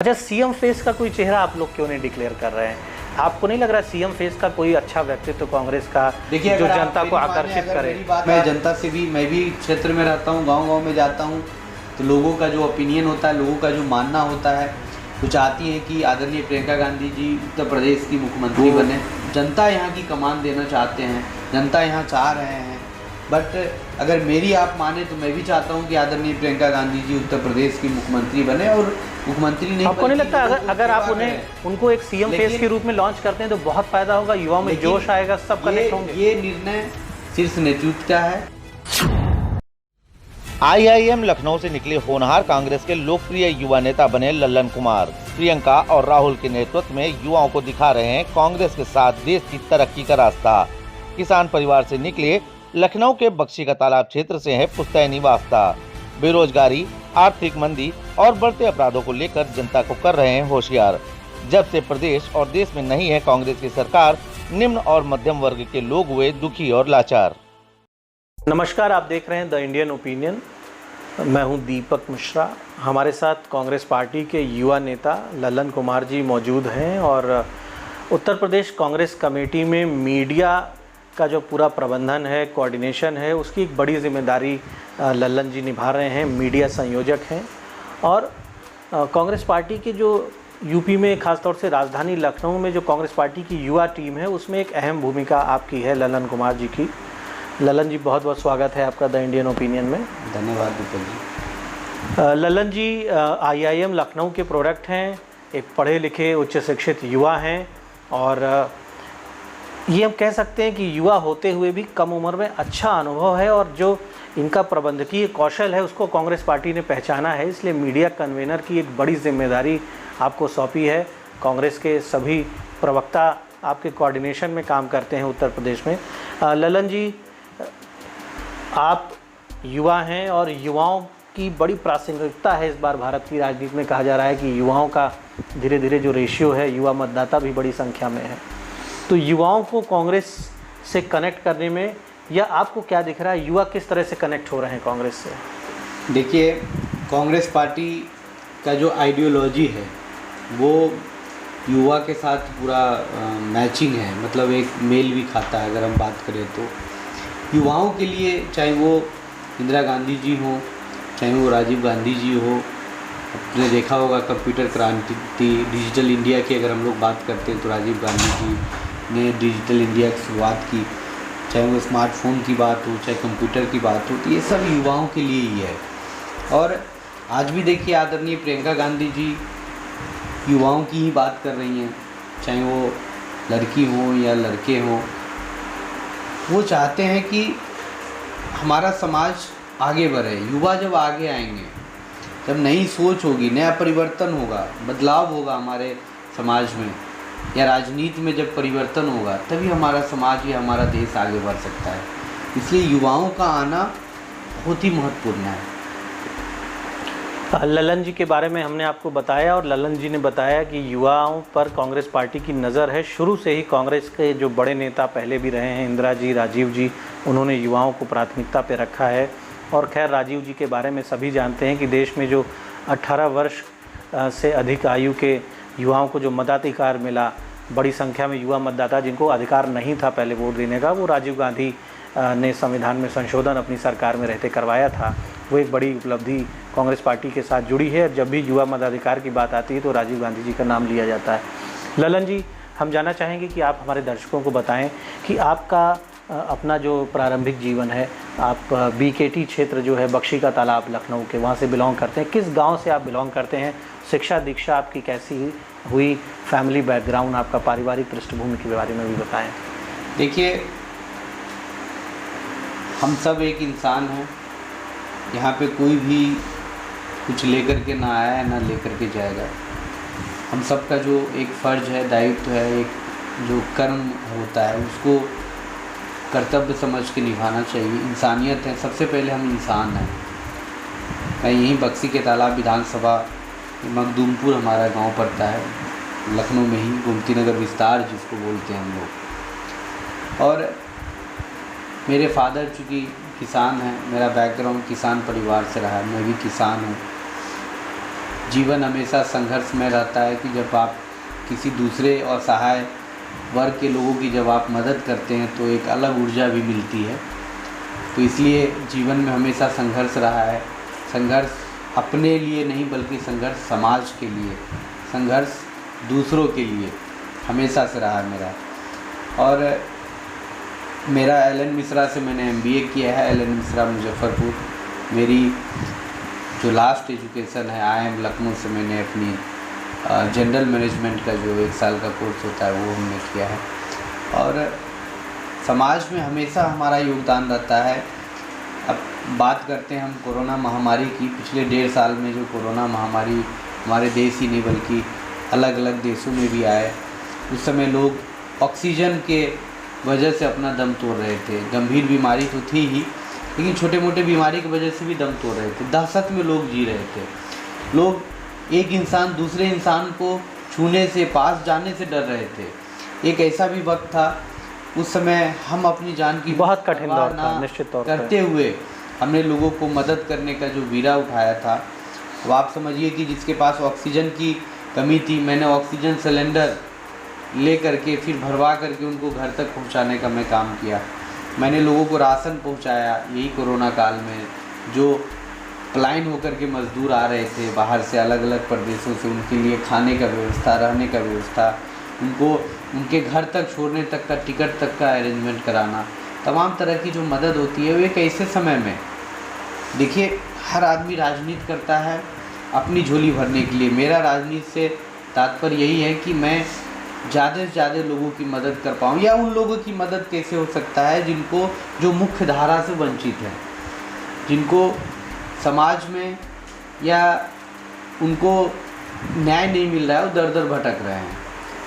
अच्छा, CM face का कोई चेहरा आप लोग क्यों नहीं डिक्लेयर कर रहे हैं? आपको नहीं लग रहा सीएम फेस का कोई अच्छा व्यक्तित्व कांग्रेस का देखिए, जो जनता को आकर्षित करे? मैं जनता से भी, मैं भी क्षेत्र में रहता हूँ, गांव-गांव में जाता हूँ, तो लोगों का जो ओपिनियन होता है, लोगों का जो मानना होता है, वो चाहती है कि आदरणीय प्रियंका गांधी जी उत्तर प्रदेश की मुख्यमंत्री बने। जनता यहाँ की कमान देना चाहते हैं, जनता यहाँ चाह रहे हैं। बट अगर मेरी आप माने तो मैं भी चाहता हूँ कि आदरणीय प्रियंका गांधी जी उत्तर प्रदेश की मुख्यमंत्री बने, और मुख्यमंत्री नहीं, आपको नहीं लगता अगर आप उनको एक सीएम फेस के रूप में लॉन्च करते हैं तो बहुत फायदा होगा, युवाओं में जोश आएगा, सब कनेक्ट होंगे? ये निर्णय शीर्ष नेतृत्व का है। आईआईएम लखनऊ से निकले होनहार कांग्रेस के लोकप्रिय युवा नेता बने लल्लन कुमार। प्रियंका और राहुल के नेतृत्व में युवाओं को दिखा रहे हैं कांग्रेस के साथ देश की तरक्की का रास्ता। किसान परिवार से निकले लखनऊ के बख्शी का तालाब क्षेत्र से है पुश्तैनी वास्ता। बेरोजगारी, आर्थिक मंदी और बढ़ते अपराधों को लेकर जनता को कर रहे हैं होशियार। जब से प्रदेश और देश में नहीं है कांग्रेस की सरकार, निम्न और मध्यम वर्ग के लोग हुए दुखी और लाचार। नमस्कार, आप देख रहे हैं द इंडियन ओपिनियन। मैं हूं दीपक मिश्रा। हमारे साथ कांग्रेस पार्टी के युवा नेता लल्लन कुमार जी मौजूद हैं और उत्तर प्रदेश कांग्रेस कमेटी में मीडिया का जो पूरा प्रबंधन है, कोऑर्डिनेशन है, उसकी एक बड़ी जिम्मेदारी लल्लन जी निभा रहे हैं। मीडिया संयोजक हैं और कांग्रेस पार्टी के जो यूपी में, खासतौर से राजधानी लखनऊ में जो कांग्रेस पार्टी की युवा टीम है, उसमें एक अहम भूमिका आपकी है लल्लन कुमार जी की। लल्लन जी, बहुत बहुत स्वागत है आपका द इंडियन ओपिनियन में। धन्यवाद दीपक जी। लल्लन जी आईआईएम लखनऊ के प्रोडक्ट हैं, एक पढ़े लिखे उच्च शिक्षित युवा हैं और ये हम कह सकते हैं कि युवा होते हुए भी कम उम्र में अच्छा अनुभव है और जो इनका प्रबंधकीय कौशल है उसको कांग्रेस पार्टी ने पहचाना है। इसलिए मीडिया कन्वेनर की एक बड़ी जिम्मेदारी आपको सौंपी है। कांग्रेस के सभी प्रवक्ता आपके कोऑर्डिनेशन में काम करते हैं उत्तर प्रदेश में। लल्लन जी, आप युवा हैं और युवाओं की बड़ी प्रासंगिकता है इस बार भारत की राजनीति में। कहा जा रहा है कि युवाओं का धीरे धीरे जो रेशियो है, युवा मतदाता भी बड़ी संख्या में है। तो युवाओं को कांग्रेस से कनेक्ट करने में, या आपको क्या दिख रहा है, युवा किस तरह से कनेक्ट हो रहे हैं कांग्रेस से? देखिए, कांग्रेस पार्टी का जो आइडियोलॉजी है वो युवा के साथ पूरा मैचिंग है, मतलब एक मेल भी खाता है। अगर हम बात करें तो युवाओं के लिए, चाहे वो इंदिरा गांधी जी हो, चाहे वो राजीव गांधी जी हो, आपने देखा होगा कंप्यूटर क्रांति, डिजिटल इंडिया की अगर हम लोग बात करते हैं तो राजीव गांधी जी ने डिजिटल इंडिया की शुरुआत की। चाहे वो स्मार्टफोन की बात हो, चाहे कंप्यूटर की बात हो, तो ये सब युवाओं के लिए ही है। और आज भी देखिए, आदरणीय प्रियंका गांधी जी युवाओं की ही बात कर रही हैं, चाहे वो लड़की हो या लड़के हों। वो चाहते हैं कि हमारा समाज आगे बढ़े। युवा जब आगे आएंगे, जब नई सोच होगी, नया परिवर्तन होगा, बदलाव होगा हमारे समाज में या राजनीति में, जब परिवर्तन होगा तभी हमारा समाज या हमारा देश आगे बढ़ सकता है। इसलिए युवाओं का आना बहुत ही महत्वपूर्ण है। लल्लन जी के बारे में हमने आपको बताया और लल्लन जी ने बताया कि युवाओं पर कांग्रेस पार्टी की नज़र है। शुरू से ही कांग्रेस के जो बड़े नेता पहले भी रहे हैं, इंदिरा जी, राजीव जी, उन्होंने युवाओं को प्राथमिकता पे रखा है। और खैर, राजीव जी के बारे में सभी जानते हैं कि देश में जो 18 वर्ष से अधिक आयु के युवाओं को जो मताधिकार मिला, बड़ी संख्या में युवा मतदाता जिनको अधिकार नहीं था पहले वोट देने का, वो राजीव गांधी ने संविधान में संशोधन अपनी सरकार में रहते करवाया था। वो एक बड़ी उपलब्धि कांग्रेस पार्टी के साथ जुड़ी है। जब भी युवा मताधिकार की बात आती है तो राजीव गांधी जी का नाम लिया जाता है। लल्लन जी, हम जानना चाहेंगे कि आप हमारे दर्शकों को बताएं कि आपका अपना जो प्रारंभिक जीवन है, आप बीकेटी क्षेत्र जो है, बख्शी का तालाब लखनऊ के, वहाँ से बिलोंग करते हैं। किस गांव से आप बिलोंग करते हैं? शिक्षा दीक्षा आपकी कैसी हुई? फैमिली बैकग्राउंड, आपका पारिवारिक पृष्ठभूमि के बारे में भी बताएं। देखिए, हम सब एक इंसान हैं। यहाँ पे कोई भी कुछ लेकर के ना आया है, ना लेकर के जाएगा। हम सब का जो एक फ़र्ज है, दायित्व है, एक जो कर्म होता है, उसको कर्तव्य समझ के निभाना चाहिए। इंसानियत है, सबसे पहले हम इंसान हैं। मैं यहीं बख्शी के तालाब विधानसभा, मखदूमपुर हमारा गांव पड़ता है, लखनऊ में ही, गोमती नगर विस्तार जिसको बोलते हैं हम लोग। और मेरे फादर चूँकि किसान हैं, मेरा बैकग्राउंड किसान परिवार से रहा है, मैं भी किसान हूँ। जीवन हमेशा संघर्षमय रहता है कि जब आप किसी दूसरे असहाय वर्ग के लोगों की जब आप मदद करते हैं तो एक अलग ऊर्जा भी मिलती है। तो इसलिए जीवन में हमेशा संघर्ष रहा है। संघर्ष अपने लिए नहीं बल्कि संघर्ष समाज के लिए, संघर्ष दूसरों के लिए हमेशा से रहा है मेरा। और मेरा एलन मिश्रा से मैंने MBA किया है, एलन मिश्रा मुजफ्फरपुर। मेरी जो लास्ट एजुकेशन है IIM लखनऊ से मैंने अपनी जनरल मैनेजमेंट का जो 1 साल का कोर्स होता है वो हमने किया है। और समाज में हमेशा हमारा योगदान रहता है। अब बात करते हैं हम कोरोना महामारी की। पिछले 1.5 साल में जो कोरोना महामारी हमारे देश ही नहीं बल्कि अलग अलग देशों में भी आए, उस समय लोग ऑक्सीजन के वजह से अपना दम तोड़ रहे थे। गंभीर बीमारी तो थी ही, लेकिन छोटे मोटे बीमारी की वजह से भी दम तोड़ रहे थे। दहशत में लोग जी रहे थे। लोग एक इंसान दूसरे इंसान को छूने से, पास जाने से डर रहे थे। एक ऐसा भी वक्त था, उस समय हम अपनी जान की बहुत कठिन दौर था निश्चित तौर पर। करते हुए हमने लोगों को मदद करने का जो बीड़ा उठाया था। अब आप समझिए कि जिसके पास ऑक्सीजन की कमी थी, मैंने ऑक्सीजन सिलेंडर ले करके फिर भरवा करके उनको घर तक पहुंचाने का मैं काम किया। मैंने लोगों को राशन पहुंचाया यही कोरोना काल में। जो पलायन होकर के मज़दूर आ रहे थे बाहर से, अलग अलग प्रदेशों से, उनके लिए खाने का व्यवस्था, रहने का व्यवस्था, उनको उनके घर तक छोड़ने तक का, टिकट तक का अरेंजमेंट कराना, तमाम तरह की जो मदद होती है वो एक ऐसे समय में। देखिए, हर आदमी राजनीति करता है अपनी झोली भरने के लिए। मेरा राजनीति से तात्पर्य यही है कि मैं ज़्यादा से ज़्यादा लोगों की मदद कर पाऊँ, या उन लोगों की मदद कैसे हो सकता है जिनको, जो मुख्य धारा से वंचित हैं, जिनको समाज में या उनको न्याय नहीं मिल रहा है, वो दर दर भटक रहे हैं।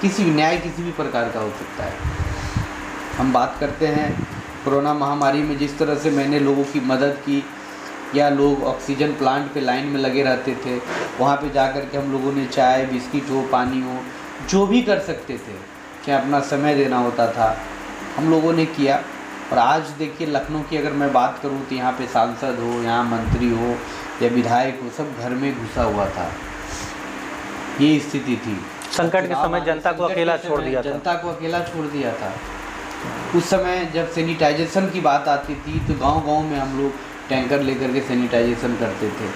किसी भी न्याय किसी भी प्रकार का हो सकता है। हम बात करते हैं कोरोना महामारी में जिस तरह से मैंने लोगों की मदद की, या लोग ऑक्सीजन प्लांट पे लाइन में लगे रहते थे, वहाँ पे जा कर के हम लोगों ने चाय, बिस्किट हो, पानी हो, जो भी कर सकते थे, चाहे अपना समय देना होता था, हम लोगों ने किया। और आज देखिए, लखनऊ की अगर मैं बात करूँ तो यहाँ पे सांसद हो, यहाँ मंत्री हो या विधायक हो, सब घर में घुसा हुआ था। ये स्थिति थी। संकट के समय जनता को अकेला छोड़ दिया था। जनता को अकेला छोड़ दिया था। उस समय जब सैनिटाइजेशन की बात आती थी तो गांव-गांव में हम लोग टैंकर लेकर के सैनिटाइजेशन करते थे।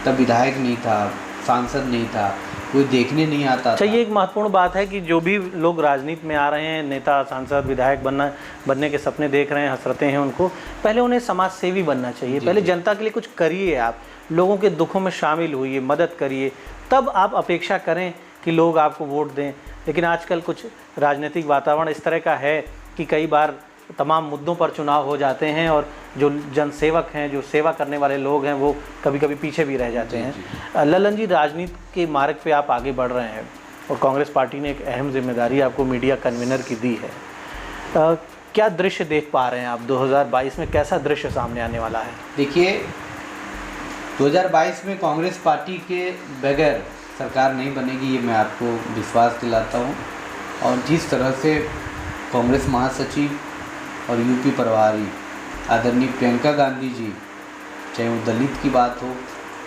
तब विधायक नहीं था, सांसद नहीं था, कोई देखने नहीं आता था। ये एक महत्वपूर्ण बात है कि जो भी लोग राजनीति में आ रहे हैं, नेता, सांसद, विधायक बनने के सपने देख रहे हैं, हसरतें हैं उनको, पहले उन्हें समाज सेवी बनना चाहिए। पहले जनता के लिए कुछ करिए, आप लोगों के दुखों में शामिल होइए, मदद करिए, तब आप अपेक्षा करें कि लोग आपको वोट दें। लेकिन आजकल कुछ राजनीतिक वातावरण इस तरह का है कि कई बार तमाम मुद्दों पर चुनाव हो जाते हैं और जो जनसेवक हैं, जो सेवा करने वाले लोग हैं, वो कभी कभी पीछे भी रह जाते हैं। ललन जी, राजनीति के मार्ग पे आप आगे बढ़ रहे हैं और कांग्रेस पार्टी ने एक अहम जिम्मेदारी आपको मीडिया कन्वीनर की दी है। क्या दृश्य देख पा रहे हैं आप 2022 में? कैसा दृश्य सामने आने वाला है? देखिए, 2022 में कांग्रेस पार्टी के बगैर सरकार नहीं बनेगी, ये मैं आपको विश्वास दिलाता हूँ। और जिस तरह से कांग्रेस महासचिव और यूपी प्रभारी आदरणीय प्रियंका गांधी जी, चाहे वो दलित की बात हो,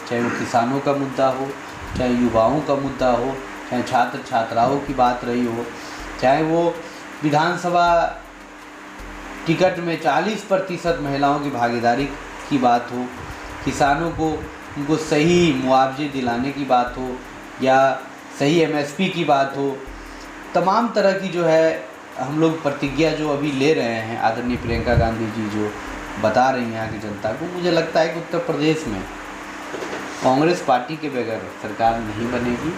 चाहे वो किसानों का मुद्दा हो, चाहे युवाओं का मुद्दा हो, चाहे छात्र छात्राओं की बात रही हो, चाहे वो विधानसभा टिकट में 40% महिलाओं की भागीदारी की बात हो, किसानों को उनको सही मुआवजे दिलाने की बात हो, या सही MSP की बात हो, तमाम तरह की जो है हम लोग प्रतिज्ञा जो अभी ले रहे हैं, आदरणीय प्रियंका गांधी जी जो बता रही हैं यहाँ की जनता को, मुझे लगता है कि उत्तर प्रदेश में कांग्रेस पार्टी के बगैर सरकार नहीं बनेगी।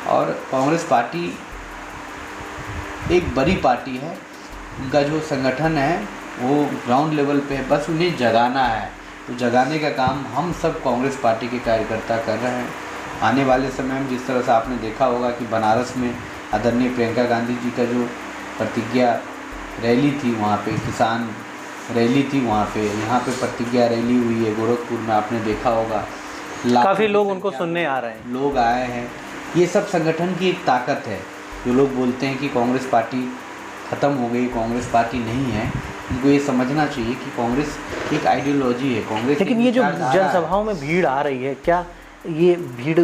और कांग्रेस पार्टी एक बड़ी पार्टी है, उनका जो संगठन है वो ग्राउंड लेवल पे है, बस उन्हें जगाना है। तो जगाने का काम हम सब कांग्रेस पार्टी के कार्यकर्ता कर रहे हैं। आने वाले समय में जिस तरह से आपने देखा होगा कि बनारस में आदरणीय प्रियंका गांधी जी का जो प्रतिज्ञा रैली थी, वहाँ पे किसान रैली थी, वहाँ पे यहाँ पे प्रतिज्ञा रैली हुई है। गोरखपुर में आपने देखा होगा, काफ़ी लोग उनको सुनने आ रहे हैं, लोग आए हैं। ये सब संगठन की एक ताकत है। जो लोग बोलते हैं कि कांग्रेस पार्टी ख़त्म हो गई, कांग्रेस पार्टी नहीं है, उनको ये समझना चाहिए कि कांग्रेस एक आइडियोलॉजी है। कांग्रेस, लेकिन ये जो जनसभाओं में भीड़ आ रही है, क्या ये भीड़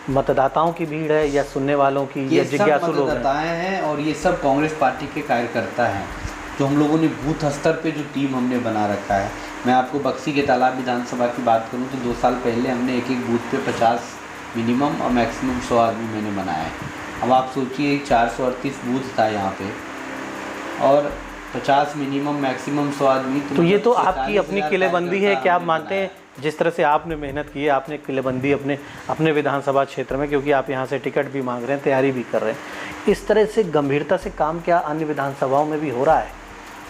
मतदाताओं की भीड़ है या सुनने वालों की या जिज्ञासु लोग हैं? मतदाताएं हैं और ये सब कांग्रेस पार्टी के कार्यकर्ता हैं। जो हम लोगों ने बूथ स्तर पे जो टीम हमने बना रखा है, मैं आपको बक्सी के तालाब विधानसभा की बात करूं तो 2 साल पहले हमने एक बूथ पे 50 मिनिमम और मैक्सिमम 100 आदमी मैंने बनाया है। अब आप सोचिए 438 बूथ था यहाँ पे और 50 मिनिमम मैक्सिमम 100 आदमी। तो ये तो आपकी अपनी किलेबंदी है। क्या आप मानते हैं जिस तरह से आपने मेहनत की है, आपने किलेबंदी अपने विधानसभा क्षेत्र में, क्योंकि आप यहाँ से टिकट भी मांग रहे हैं, तैयारी भी कर रहे हैं, इस तरह से गंभीरता से काम क्या अन्य विधानसभाओं में भी हो रहा है?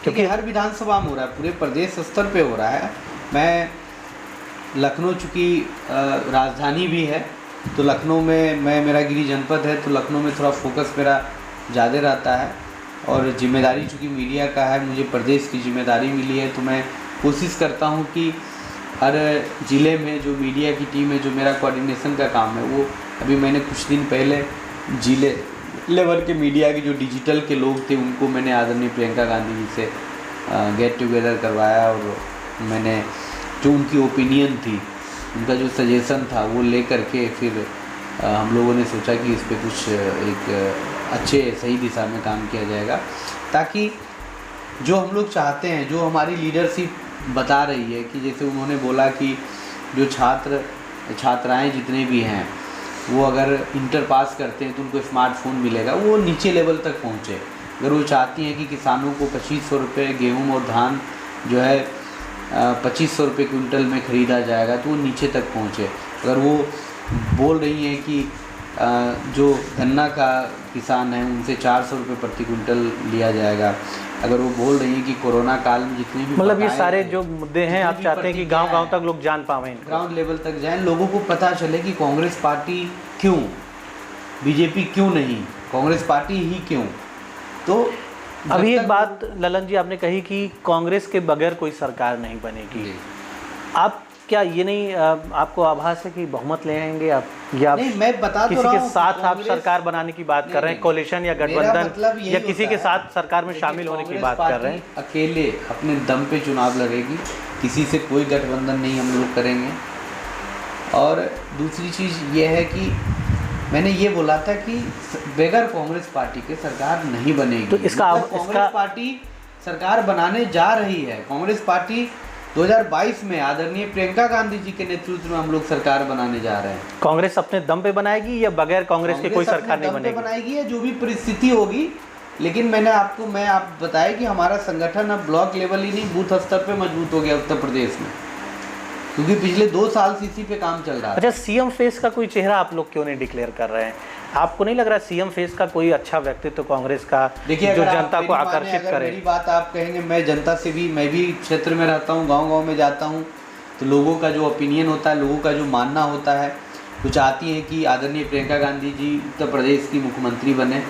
क्योंकि हर विधानसभा में हो रहा है, पूरे प्रदेश स्तर पे हो रहा है। मैं लखनऊ चूँकि राजधानी भी है तो लखनऊ में मेरा गिरी जनपद है तो लखनऊ में थोड़ा फोकस मेरा ज़्यादा रहता है और जिम्मेदारी चूँकि मीडिया का है, मुझे प्रदेश की जिम्मेदारी मिली है तो मैं कोशिश करता हूँ कि हर ज़िले में जो मीडिया की टीम है, जो मेरा कोऑर्डिनेशन का काम है, वो अभी मैंने कुछ दिन पहले ज़िले लेवल के मीडिया के जो डिजिटल के लोग थे उनको मैंने आदरणीय प्रियंका गांधी जी से गेट टुगेदर करवाया और मैंने जो उनकी ओपिनियन थी, उनका जो सजेशन था वो ले करके फिर हम लोगों ने सोचा कि इस पर कुछ एक अच्छे सही दिशा में काम किया जाएगा, ताकि जो हम लोग चाहते हैं, जो हमारी लीडरशिप बता रही है कि जैसे उन्होंने बोला कि जो छात्राएं जितने भी हैं वो अगर इंटर पास करते हैं तो उनको स्मार्टफोन मिलेगा, वो नीचे लेवल तक पहुँचे। अगर वो चाहती हैं कि किसानों को 2500 रुपये गेहूँ और धान जो है 2500 रुपये क्विंटल में ख़रीदा जाएगा तो वो नीचे तक पहुँचे। अगर वो बोल रही हैं कि जो गन्ना का किसान है उनसे 400 रुपये प्रति क्विंटल लिया जाएगा, अगर वो बोल रही हैं कि कोरोना काल में जितने भी मतलब ये सारे जो मुद्दे हैं आप चाहते हैं कि गांव-गांव तक लोग जान पाएं, ग्राउंड लेवल तक जाएं, लोगों को पता चले कि कांग्रेस पार्टी क्यों, बीजेपी क्यों नहीं, कांग्रेस पार्टी ही क्यों। तो अभी एक बात ललन जी आपने कही कि कांग्रेस के बगैर कोई सरकार नहीं बनेगी। आप क्या ये नहीं आपको आभास है कि बहुमत ले आएंगे आप, या नहीं, मैं बता किसी के साथ आप सरकार बनाने की बात कर रहे हैं, कोलिशन या गठबंधन या किसी के साथ सरकार में शामिल होने की बात कर रहे हैं? अकेले अपने दम पे चुनाव लड़ेगी, किसी से कोई गठबंधन नहीं हम लोग करेंगे। और दूसरी चीज़ ये है कि मैंने ये बोला था कि बगैर कांग्रेस पार्टी के सरकार नहीं बनेगी। तो कांग्रेस पार्टी सरकार बनाने जा रही है। कांग्रेस पार्टी 2022 में आदरणीय प्रियंका गांधी जी के नेतृत्व में हम लोग सरकार बनाने जा रहे हैं। कांग्रेस अपने दम पे बनाएगी या बगैर कांग्रेस के कोई सरकार नहीं बनेगी? बनाएगी है जो भी परिस्थिति होगी, लेकिन मैं आप बताया कि हमारा संगठन अब ब्लॉक लेवल ही नहीं बूथ स्तर पे मजबूत हो गया उत्तर प्रदेश में, क्योंकि पिछले 2 साल से इसी पे काम चल रहा है। अच्छा, सीएम फेस का कोई चेहरा आप लोग क्यों नहीं डिक्लेयर कर रहे हैं? आपको नहीं लग रहा सीएम फेस का कोई अच्छा व्यक्तित्व कांग्रेस का जो जनता को आकर्षित करे? मेरी बात आप कहेंगे, मैं जनता से भी, मैं भी क्षेत्र में रहता हूँ, गांव-गांव में जाता हूँ, तो लोगों का जो ओपिनियन होता है, लोगों का जो मानना होता है, वो चाहती हैं कि आदरणीय प्रियंका गांधी जी उत्तर प्रदेश की मुख्यमंत्री बने।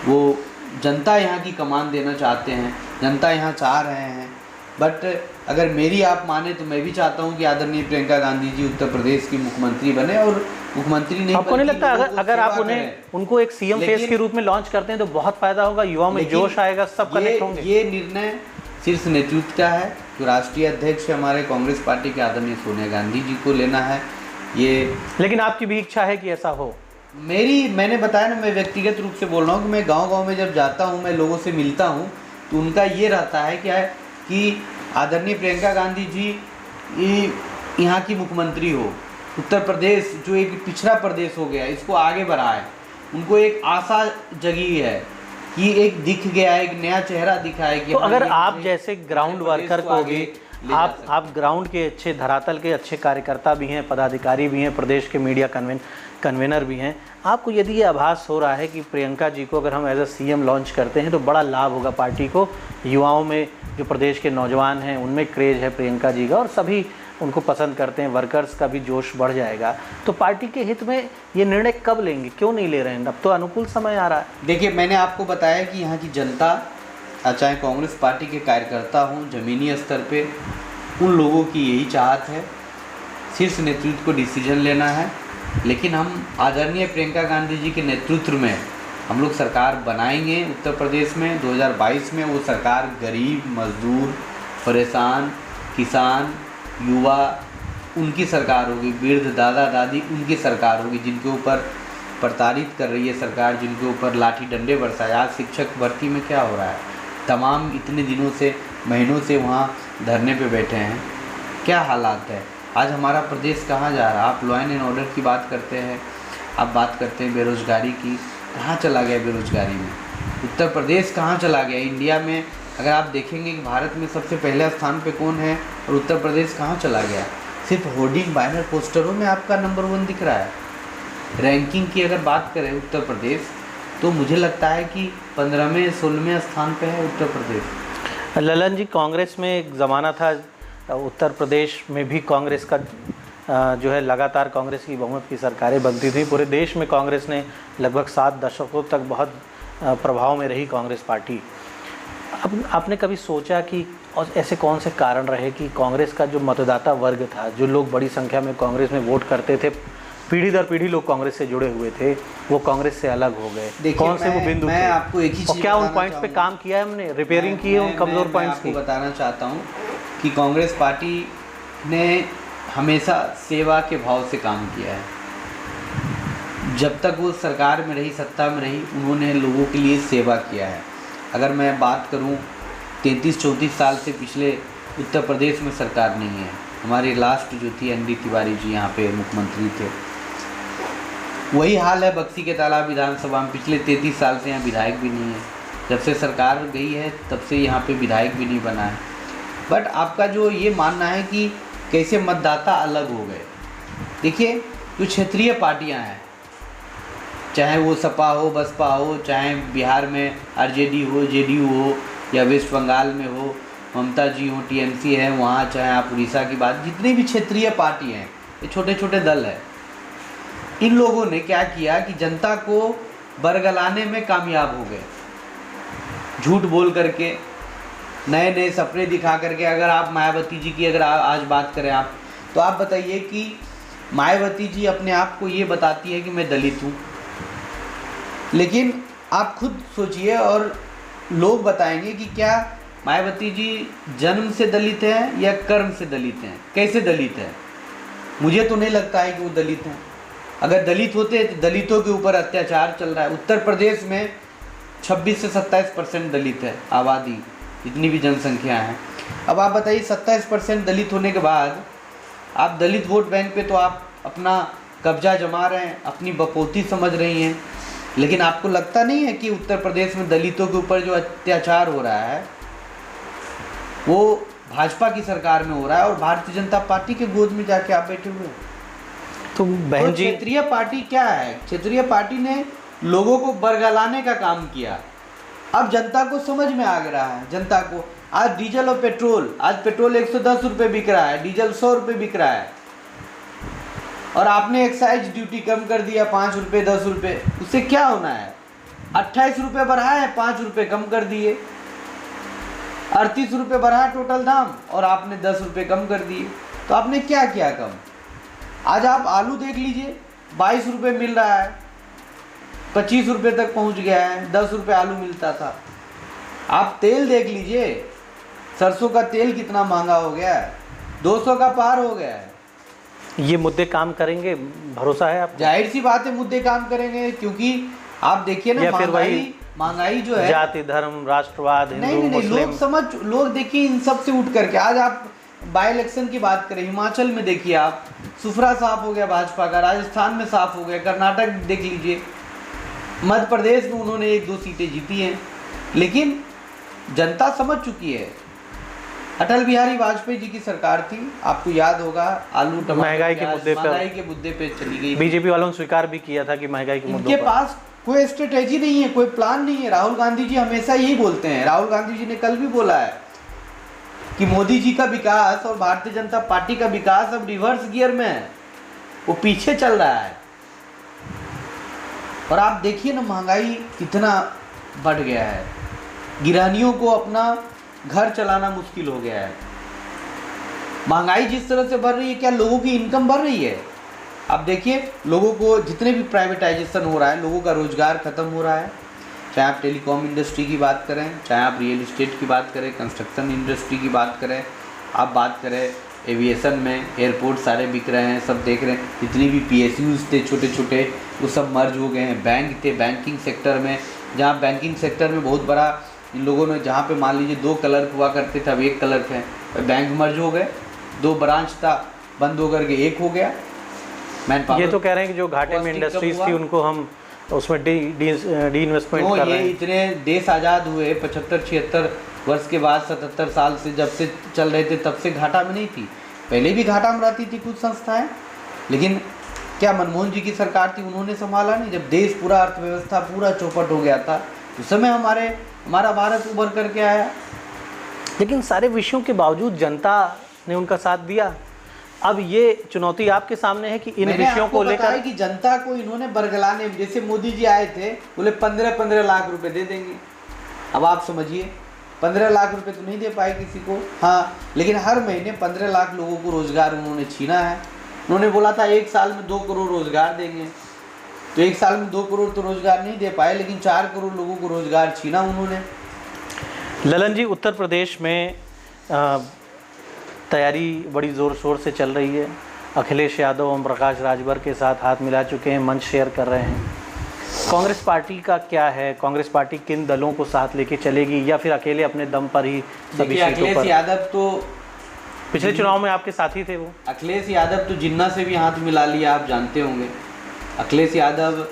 वो जनता यहाँ की कमान देना चाहते हैं, जनता यहाँ चाह रहे हैं। बट अगर मेरी आप माने तो मैं भी चाहता हूँ कि आदरणीय प्रियंका गांधी जी उत्तर प्रदेश की मुख्यमंत्री बने, और मुख्यमंत्री नहीं, आपको नहीं लगता अगर आप उनको एक सीएम फेस के रूप में लॉन्च करते हैं तो बहुत फायदा होगा, युवाओं में जोश आएगा, सब कनेक्ट होंगे? ये निर्णय शीर्ष नेतृत्व का है, जो राष्ट्रीय अध्यक्ष है हमारे कांग्रेस पार्टी के आदरणीय सोनिया गांधी जी को लेना है ये। लेकिन आपकी भी इच्छा है कि ऐसा हो? मैंने बताया ना, मैं व्यक्तिगत रूप से बोल रहा हूँ कि मैं गाँव-गाँव में जब जाता हूँ, मैं लोगों से मिलता हूँ, तो उनका ये रहता है क्या है कि आदरणीय प्रियंका गांधी जी यहाँ की मुख्यमंत्री हो, उत्तर प्रदेश जो एक पिछड़ा प्रदेश हो गया इसको आगे बढ़ाए। उनको एक आशा जगी है कि एक दिख गया, एक नया चेहरा दिखा है कि तो अगर आप जैसे ग्राउंड वर्कर को भी आप ग्राउंड के अच्छे, धरातल के अच्छे कार्यकर्ता भी हैं, पदाधिकारी भी हैं, प्रदेश के मीडिया कन्वेनर भी हैं, आपको यदि ये आभास हो रहा है कि प्रियंका जी को अगर हम एज अ सीएम लॉन्च करते हैं तो बड़ा लाभ होगा पार्टी को, युवाओं में जो प्रदेश के नौजवान हैं उनमें क्रेज है प्रियंका जी का और सभी उनको पसंद करते हैं, वर्कर्स का भी जोश बढ़ जाएगा, तो पार्टी के हित में ये निर्णय कब लेंगे, क्यों नहीं ले रहे हैं? अब तो अनुकूल समय आ रहा है। देखिए, मैंने आपको बताया कि यहाँ की जनता, चाहे कांग्रेस पार्टी के कार्यकर्ता हों, ज़मीनी स्तर पे उन लोगों की यही चाहत है, शीर्ष नेतृत्व को डिसीजन लेना है। लेकिन हम आदरणीय प्रियंका गांधी जी के नेतृत्व में हम लोग सरकार बनाएंगे उत्तर प्रदेश में 2022 में। वो सरकार गरीब, मजदूर, परेशान, किसान, युवा, उनकी सरकार होगी, वृद्ध दादा दादी उनकी सरकार होगी, जिनके ऊपर प्रताड़ित कर रही है सरकार, जिनके ऊपर लाठी डंडे बरसाए। आज शिक्षक भर्ती में क्या हो रहा है, तमाम इतने दिनों से महीनों से वहाँ धरने पे बैठे हैं, क्या हालात है। आज हमारा प्रदेश कहाँ जा रहा है। आप लॉ एंड ऑर्डर की बात करते हैं, आप बात करते हैं बेरोज़गारी की, कहाँ चला गया बेरोज़गारी में, उत्तर प्रदेश कहाँ चला गया। इंडिया में अगर आप देखेंगे कि भारत में सबसे पहले स्थान पे कौन है और उत्तर प्रदेश कहाँ चला गया। सिर्फ होर्डिंग बैनर पोस्टरों में आपका नंबर 1 दिख रहा है। रैंकिंग की अगर बात करें उत्तर प्रदेश, तो मुझे लगता है कि 15वें 16वें स्थान पे है उत्तर प्रदेश। ललन जी, कांग्रेस में एक ज़माना था, उत्तर प्रदेश में भी कांग्रेस का जो है लगातार कांग्रेस की बहुमत की सरकारें बनती थी। पूरे देश में कांग्रेस ने लगभग 7 दशकों तक बहुत प्रभाव में रही कांग्रेस पार्टी। अब आपने कभी सोचा कि और ऐसे कौन से कारण रहे कि कांग्रेस का जो मतदाता वर्ग था, जो लोग बड़ी संख्या में कांग्रेस में वोट करते थे, पीढ़ी दर पीढ़ी लोग कांग्रेस से जुड़े हुए थे, वो कांग्रेस से अलग हो गए। कौन से वो बिंदु थे? मैं आपको एक ही चीज़, क्या उन पॉइंट्स पे काम किया है हमने, रिपेयरिंग की है उन कमज़ोर पॉइंट्स की? आपको बताना चाहता हूँ कि कांग्रेस पार्टी ने हमेशा सेवा के भाव से काम किया है। जब तक वो सरकार में रही, सत्ता में रही, उन्होंने लोगों के लिए सेवा किया है। अगर मैं बात करूं 33-34 साल से पिछले उत्तर प्रदेश में सरकार नहीं है। हमारी लास्ट जो थी ND तिवारी जी यहाँ पे मुख्यमंत्री थे। वही हाल है बक्सी के तालाब विधानसभा में, पिछले 33 साल से यहाँ विधायक भी नहीं है। जब से सरकार गई है तब से यहाँ पे विधायक भी नहीं बना है। बट आपका जो ये मानना है कि कैसे मतदाता अलग हो गए, देखिए जो क्षेत्रीय पार्टियाँ हैं, चाहे वो सपा हो, बसपा हो, चाहे बिहार में RJD हो, JDU हो, या वेस्ट बंगाल में हो, ममता जी हो, TMC है वहाँ, चाहे आप उड़ीसा की बात, जितनी भी क्षेत्रीय पार्टी हैं, ये छोटे छोटे दल हैं। इन लोगों ने क्या किया कि जनता को बरगलाने में कामयाब हो गए, झूठ बोल करके, नए नए सपने दिखा करके। अगर आप मायावती जी की अगर आज बात करें आप, तो आप बताइए कि मायावती जी अपने आप को ये बताती है कि मैं दलित हूँ, लेकिन आप खुद सोचिए और लोग बताएंगे कि क्या मायावती जी जन्म से दलित हैं या कर्म से दलित हैं, कैसे दलित हैं। मुझे तो नहीं लगता है कि वो दलित हैं। अगर दलित होते तो दलितों के ऊपर अत्याचार चल रहा है। उत्तर प्रदेश में 26 से 27% दलित है आबादी, जितनी भी जनसंख्या है। अब आप बताइए 27% दलित होने के बाद आप दलित वोट बैंक पे तो आप अपना कब्जा जमा रहे हैं, अपनी बपोती समझ रही हैं, लेकिन आपको लगता नहीं है कि उत्तर प्रदेश में दलितों के ऊपर जो अत्याचार हो रहा है वो भाजपा की सरकार में हो रहा है और भारतीय जनता पार्टी के गोद में जाके आप बैठे हुए हैं। तो बहन जी, क्षेत्रीय पार्टी क्या है, क्षेत्रीय पार्टी ने लोगों को बरगलाने का काम किया। अब जनता को समझ में आ रहा है, जनता को आज डीजल और पेट्रोल, आज पेट्रोल 110 रुपये बिक रहा है, डीजल 100 रुपये बिक रहा है, और आपने एक्साइज ड्यूटी कम कर दिया 5 रुपये 10 रुपये। उससे क्या होना है, 28 रुपये बढ़ा है, 5 रुपये कम कर दिए, 38 रुपये बढ़ा टोटल दाम और आपने 10 रुपये कम कर दिए। तो आपने क्या किया कम। आज आप आलू देख लीजिए, 22 रुपये मिल रहा है, 25 रुपये तक पहुंच गया है, 10 रुपये आलू मिलता था। आप तेल देख लीजिए, सरसों का तेल कितना महंगा हो गया है, 200 का पार हो गया है। ये मुद्दे काम करेंगे, भरोसा है आप? जाहिर सी बात है मुद्दे काम करेंगे, क्योंकि आप देखिए ना, महंगाई जो है, जाति धर्म राष्ट्रवाद हिंदू मुस्लिम, लोग देखिए इन सब से उठ करके। आज आप बाई इलेक्शन की बात करें, हिमाचल में देखिए आप, सुफरा साफ हो गया भाजपा का, राजस्थान में साफ हो गया, कर्नाटक देख लीजिए, मध्य प्रदेश में उन्होंने 1-2 सीटें जीती हैं, लेकिन जनता समझ चुकी है। अटल बिहारी वाजपेयी जी की सरकार थी, आपको याद होगा, आलू टमाटर महंगाई के मुद्दे पे चली गई। बीजेपी वालों ने स्वीकार भी किया था कि महंगाई के मुद्दों पर इनके पास कोई स्ट्रेटेजी नहीं है, कोई प्लान नहीं है। राहुल गांधी जी हमेशा यही बोलते हैं, राहुल गांधी जी ने कल भी बोला है कि मोदी जी का विकास और भारतीय जनता पार्टी का विकास अब रिवर्स गियर में है, वो पीछे चल रहा है। और आप देखिए ना, महंगाई कितना बढ़ गया है, गृहिणियों को अपना घर चलाना मुश्किल हो गया है। महंगाई जिस तरह से बढ़ रही है, क्या लोगों की इनकम बढ़ रही है? आप देखिए, लोगों को जितने भी प्राइवेटाइजेशन हो रहा है, लोगों का रोजगार खत्म हो रहा है। चाहे आप टेलीकॉम इंडस्ट्री की बात करें, चाहे आप रियल इस्टेट की बात करें, कंस्ट्रक्शन इंडस्ट्री की बात करें, आप बात करें एविएशन में, एयरपोर्ट सारे बिक रहे हैं, सब देख रहे हैं। जितनी भी PSUs थे छोटे छोटे वो सब मर्ज हो गए हैं। बैंक थे, बैंकिंग सेक्टर में, जहाँ बैंकिंग सेक्टर में बहुत बड़ा इन लोगों ने, जहाँ पे मान लीजिए 2 क्लर्क हुआ करते थे अब 1 क्लर्क है, बैंक मर्ज हो गए। 2 ब्रांच था बंद होकर के 1 हो गया। ये तो कह रहे हैं कि जो घाटे में इंडस्ट्रीज थी उनको हम उसमें डी इन्वेस्टमेंट कर रहे हैं। इतने देश आज़ाद हुए 75-76 वर्ष के बाद, 77 साल से जब से चल रहे थे तब से घाटा में नहीं थी। पहले भी घाटा में रहती थी कुछ संस्थाएं, लेकिन क्या मनमोहन जी की सरकार थी, उन्होंने संभाला नहीं। जब देश पूरा अर्थव्यवस्था पूरा चौपट हो गया था उस समय हमारा भारत उभर करके आया। लेकिन सारे विषयों के बावजूद जनता ने उनका साथ दिया। अब ये चुनौती आपके सामने है कि इन विषयों को लेकर कि जनता को इन्होंने बरगलाने, जैसे मोदी जी आए थे बोले 15-15 लाख रुपए दे देंगे। अब आप समझिए 15 लाख रुपए तो नहीं दे पाए किसी को, हाँ, लेकिन हर महीने 15 लाख लोगों को रोजगार उन्होंने छीना है। उन्होंने बोला था 1 साल में 2 करोड़ रोजगार देंगे, तो 1 साल में 2 करोड़ तो रोजगार नहीं दे पाए, लेकिन 4 करोड़ लोगों को रोजगार छीना उन्होंने। ललन जी, उत्तर प्रदेश में तैयारी बड़ी ज़ोर शोर से चल रही है। अखिलेश यादव ओम प्रकाश राजभर के साथ हाथ मिला चुके हैं, मंच शेयर कर रहे हैं। कांग्रेस पार्टी का क्या है? कांग्रेस पार्टी किन दलों को साथ लेके चलेगी या फिर अकेले अपने दम पर ही सभी सीटों पर? अखिलेश यादव तो पिछले चुनाव में आपके साथी थे। वो अखिलेश यादव तो जिन्ना से भी हाथ मिला लिया, आप जानते होंगे। अखिलेश यादव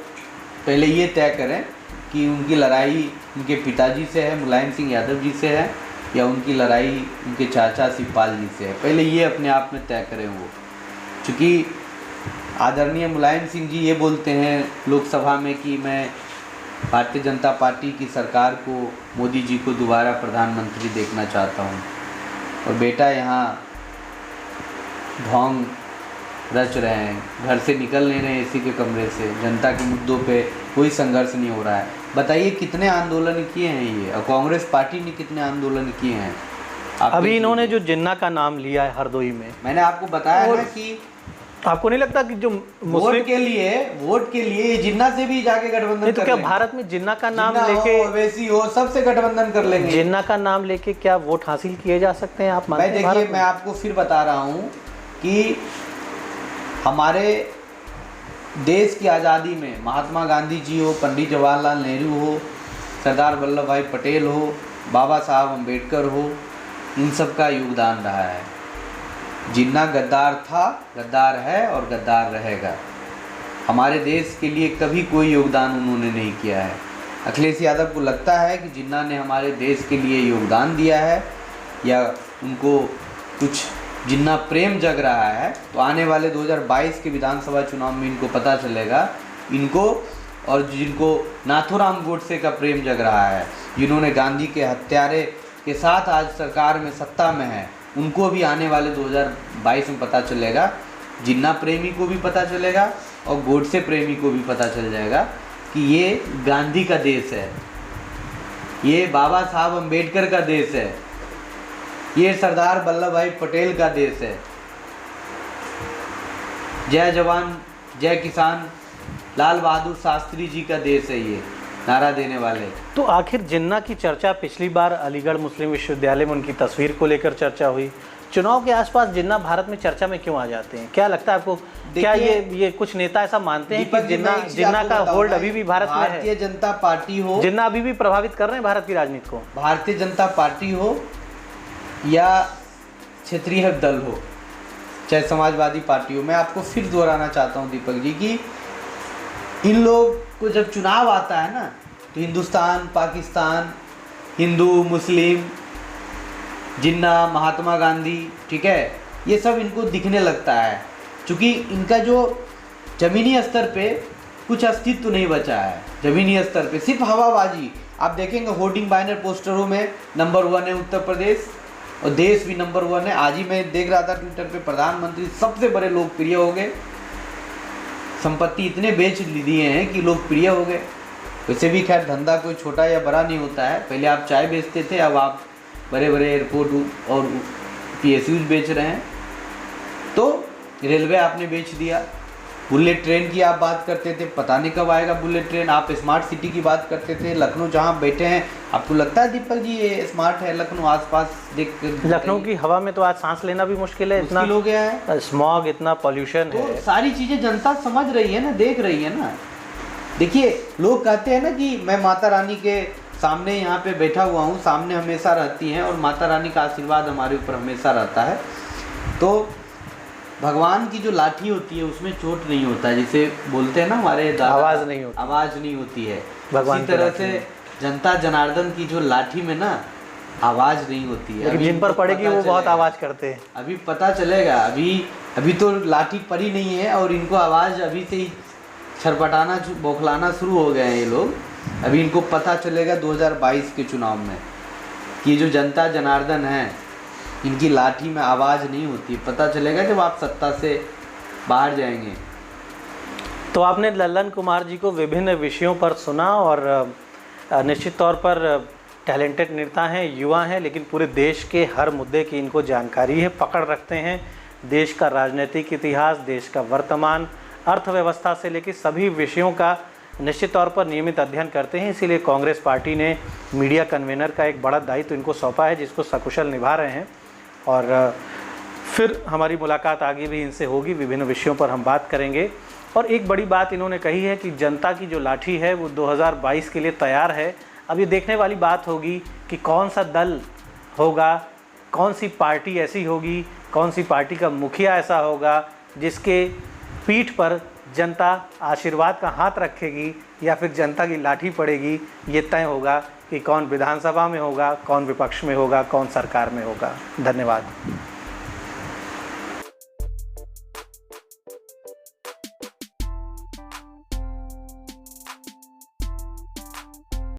पहले ये तय करें कि उनकी लड़ाई उनके पिताजी से है, मुलायम सिंह यादव जी से है, या उनकी लड़ाई उनके चाचा शिवपाल जी से है। पहले ये अपने आप में तय करें वो, क्योंकि आदरणीय मुलायम सिंह जी ये बोलते हैं लोकसभा में कि मैं भारतीय जनता पार्टी की सरकार को, मोदी जी को दोबारा प्रधानमंत्री देखना चाहता हूँ, और बेटा यहाँ ढोंग रच रहे हैं, घर से निकल नहीं रहे हैं इसी के कमरे से, जनता के मुद्दों पे कोई संघर्ष नहीं हो रहा है। बताइए कितने आंदोलन किए हैं ये, और कांग्रेस पार्टी ने कितने आंदोलन किए हैं? अभी इन्होंने जो जिन्ना का नाम लिया है हरदोई में, मैंने आपको बताया ना कि आपको नहीं लगता कि जो वोट के लिए जिन्ना से भी जाके गठबंधन तो क्या भारत में जिन्ना का नाम लेके वैसी हो सबसे गठबंधन कर लेंगे? जिन्ना का नाम लेके क्या वोट हासिल किए जा सकते हैं? आप मानते हैं? देखिए, मैं आपको फिर बता रहा हूँ कि हमारे देश की आज़ादी में महात्मा गांधी जी हो, पंडित जवाहरलाल नेहरू हो, सरदार वल्लभ भाई पटेल हो, बाबा साहब अम्बेडकर हो, इन सब का योगदान रहा है। जिन्ना गद्दार था, गद्दार है और गद्दार रहेगा। हमारे देश के लिए कभी कोई योगदान उन्होंने नहीं किया है। अखिलेश यादव को लगता है कि जिन्ना ने हमारे देश के लिए योगदान दिया है, या उनको कुछ जिन्ना प्रेम जग रहा है, तो आने वाले 2022 के विधानसभा चुनाव में इनको पता चलेगा, इनको और जिनको नाथूराम गोडसे का प्रेम जग रहा है, जिन्होंने गांधी के हत्यारे के साथ आज सरकार में सत्ता में है, उनको भी आने वाले 2022 में पता चलेगा। जिन्ना प्रेमी को भी पता चलेगा और गोडसे प्रेमी को भी पता चल जाएगा कि ये गांधी का देश है, ये बाबा साहब अम्बेडकर का देश है, ये सरदार वल्लभ भाई पटेल का देश है। जय जवान जय किसान, लाल बहादुर शास्त्री जी का देश है ये नारा देने वाले। तो आखिर जिन्ना की चर्चा पिछली बार अलीगढ़ मुस्लिम विश्वविद्यालय में उनकी तस्वीर को लेकर चर्चा हुई, चुनाव के आसपास जिन्ना भारत में चर्चा में क्यों आ जाते हैं? क्या लगता है आपको? क्या ये कुछ नेता ऐसा मानते हैं कि जिन्ना का होल्ड अभी भी भारत में है? भारतीय जनता पार्टी हो, जिन्ना अभी भी प्रभावित कर रहे हैं भारत की राजनीति को। भारतीय जनता पार्टी हो या क्षेत्रीय दल हो, चाहे समाजवादी पार्टी हो, मैं आपको फिर दोहराना चाहता हूँ दीपक जी की इन लोग को जब चुनाव आता है ना, तो हिंदुस्तान, पाकिस्तान, हिंदू, मुस्लिम, जिन्ना, महात्मा गांधी, ठीक है, ये सब इनको दिखने लगता है, क्योंकि इनका जो ज़मीनी स्तर पे कुछ अस्तित्व नहीं बचा है। ज़मीनी स्तर पे सिर्फ हवाबाजी। आप देखेंगे होर्डिंग बैनर पोस्टरों में नंबर 1 है उत्तर प्रदेश, और देश भी नंबर 1 है। आज ही मैं देख रहा था ट्विटर पे, प्रधानमंत्री सबसे बड़े लोकप्रिय हो गए, संपत्ति इतने बेच दिए हैं कि लोकप्रिय हो गए। वैसे भी खैर धंधा कोई छोटा या बड़ा नहीं होता है। पहले आप चाय बेचते थे, अब आप बड़े बड़े एयरपोर्ट और PSUs बेच रहे हैं। तो रेलवे आपने बेच दिया, बुलेट ट्रेन की आप बात करते थे, पता नहीं कब आएगा बुलेट ट्रेन। आप स्मार्ट सिटी की बात करते थे, लखनऊ जहाँ बैठे हैं, आपको लगता है दीपक जी ये स्मार्ट है? लखनऊ आसपास देख, लखनऊ की हवा में तो आज सांस लेना भी मुश्किल है, इतना हो गया है, स्मॉग, इतना पॉल्यूशन तो है। सारी चीज़ें जनता समझ रही है ना, देख रही है ना। देखिए, लोग कहते हैं ना कि मैं माता रानी के सामने यहाँ पे बैठा हुआ हूँ, सामने हमेशा रहती हैं और माता रानी का आशीर्वाद हमारे ऊपर हमेशा रहता है। तो भगवान की जो लाठी होती है उसमें चोट नहीं होता है, जिसे बोलते हैं ना हमारे दादा, आवाज़ नहीं होती, आवाज़ नहीं होती है। भगवान इसी तरह से जनता जनार्दन की जो लाठी में ना आवाज़ नहीं होती है, लेकिन जिन पर पड़ेगी वो बहुत आवाज़ करते हैं। अभी पता चलेगा, अभी तो लाठी पड़ी नहीं है और इनको आवाज़ अभी से ही छरपटाना बौखलाना शुरू हो गए हैं ये लोग। अभी इनको पता चलेगा 2022 के चुनाव में कि जो जनता जनार्दन है इनकी लाठी में आवाज़ नहीं होती, पता चलेगा जब आप सत्ता से बाहर जाएंगे। तो आपने लल्लन कुमार जी को विभिन्न विषयों पर सुना और निश्चित तौर पर टैलेंटेड नेता हैं, युवा हैं, लेकिन पूरे देश के हर मुद्दे की इनको जानकारी है, पकड़ रखते हैं। देश का राजनीतिक इतिहास, देश का वर्तमान, अर्थव्यवस्था से लेकर सभी विषयों का निश्चित तौर पर नियमित अध्ययन करते हैं। इसीलिए कांग्रेस पार्टी ने मीडिया कन्वीनर का एक बड़ा दायित्व इनको सौंपा है, जिसको सकुशल निभा रहे हैं। और फिर हमारी मुलाकात आगे भी इनसे होगी, विभिन्न विषयों पर हम बात करेंगे। और एक बड़ी बात इन्होंने कही है कि जनता की जो लाठी है वो 2022 के लिए तैयार है। अब ये देखने वाली बात होगी कि कौन सा दल होगा, कौन सी पार्टी ऐसी होगी, कौन सी पार्टी का मुखिया ऐसा होगा जिसके पीठ पर जनता आशीर्वाद का हाथ रखेगी या फिर जनता की लाठी पड़ेगी। ये तय होगा कि कौन विधानसभा में होगा, कौन विपक्ष में होगा, कौन सरकार में होगा। धन्यवाद।